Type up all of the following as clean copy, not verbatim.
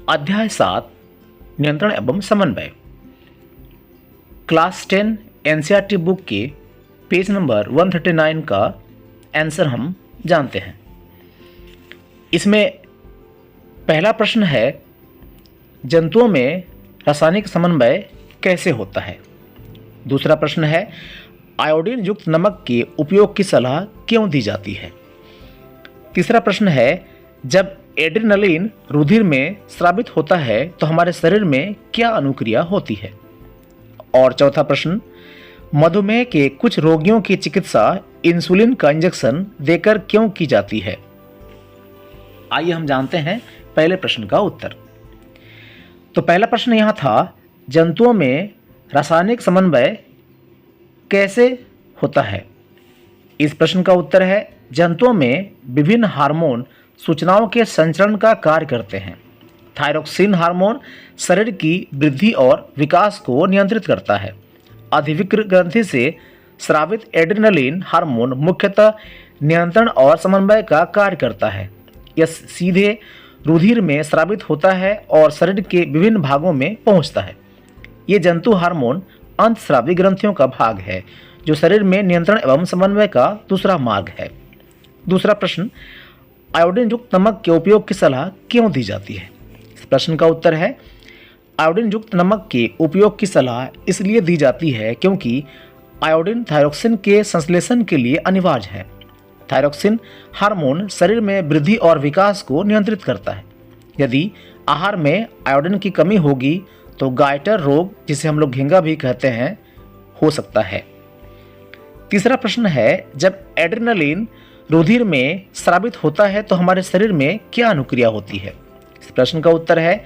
अध्याय 7 नियंत्रण एवं समन्वय। क्लास 10 एनसीईआरटी बुक के पेज नंबर 139 का आंसर हम जानते हैं। इसमें पहला प्रश्न है, जंतुओं में रासायनिक समन्वय कैसे होता है। दूसरा प्रश्न है, आयोडीन युक्त नमक के उपयोग की सलाह क्यों दी जाती है। तीसरा प्रश्न है, जब एड्रेनलिन रुधिर में स्रावित होता है तो हमारे शरीर में क्या अनुक्रिया होती है। और चौथा प्रश्न, मधुमेह के कुछ रोगियों की चिकित्सा इंसुलिन का इंजेक्शन देकर क्यों की जाती है। आइए हम जानते हैं पहले प्रश्न का उत्तर। तो पहला प्रश्न यहाँ था, जंतुओं में रासायनिक समन्वय कैसे होता है। इस प्रश्न का उत्तर है, जंतुओं में विभिन्न हार्मोन सूचनाओं के संचरण का कार्य करते हैं। थायरोक्सिन हार्मोन शरीर की वृद्धि और विकास को नियंत्रित करता है। अधिविक्र ग्रंथि से स्रावित एड्रेनलिन हार्मोन मुख्यतः नियंत्रण और समन्वय का कार्य करता है। यह सीधे रुधिर में स्रावित होता है और शरीर के विभिन्न भागों में पहुंचता है। ये जंतु हार्मोन अंतस्रावी ग्रंथियों का भाग है, जो शरीर में नियंत्रण एवं समन्वय का दूसरा मार्ग है। दूसरा प्रश्न, आयोडीन युक्त नमक के उपयोग की सलाह क्यों दी जाती है। इस प्रश्न का उत्तर है, आयोडीन युक्त नमक के उपयोग की सलाह इसलिए दी जाती है क्योंकि आयोडीन थायरोक्सिन के संश्लेषण के लिए अनिवार्य है। थायरोक्सिन हार्मोन शरीर में वृद्धि और विकास को नियंत्रित करता है। यदि आहार में आयोडीन की कमी होगी तो गाइटर रोग, जिसे हम लोग घेंगा भी कहते हैं, हो सकता है। तीसरा प्रश्न है, जब एड्रेनलिन रुधिर में स्रावित होता है तो हमारे शरीर में क्या अनुक्रिया होती है। इस प्रश्न का उत्तर है,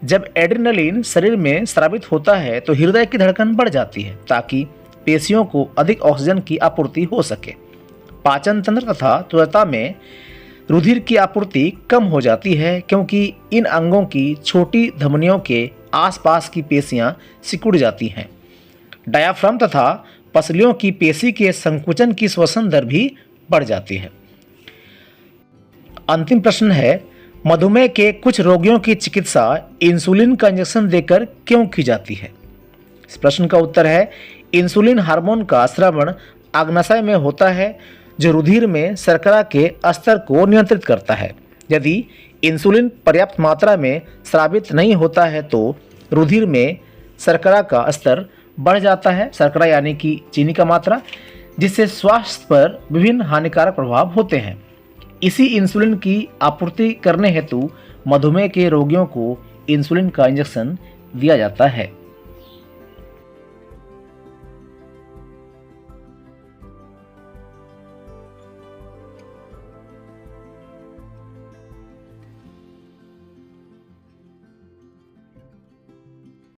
जब एड्रेनलिन शरीर में स्रावित होता है तो हृदय की धड़कन बढ़ जाती है ताकि पेशियों को अधिक ऑक्सीजन की आपूर्ति हो सके। पाचन तंत्र तथा त्वचा में रुधिर की आपूर्ति कम हो जाती है क्योंकि इन अंगों की छोटी धमनियों के आसपास की पेशियां सिकुड़ जाती हैं। डायाफ्राम तथा पसलियों की पेशी के संकुचन की श्वसन दर भी बढ़ जाती है। अंतिम प्रश्न है, मधुमेह के कुछ रोगियों की चिकित्सा इंसुलिन का इंजेक्शन देकर क्यों की जाती है। इस प्रश्न का उत्तर है, इंसुलिन हार्मोन का स्रावण अग्नाशय में होता है जो रुधिर में शर्करा के स्तर को नियंत्रित करता है। यदि इंसुलिन पर्याप्त मात्रा में स्रावित नहीं होता है तो रुधिर में शर्करा का स्तर बढ़ जाता है, शर्करा यानी कि चीनी का मात्रा, जिससे स्वास्थ्य पर विभिन्न हानिकारक प्रभाव होते हैं। इसी इंसुलिन की आपूर्ति करने हेतु मधुमेह के रोगियों को इंसुलिन का इंजेक्शन दिया जाता है।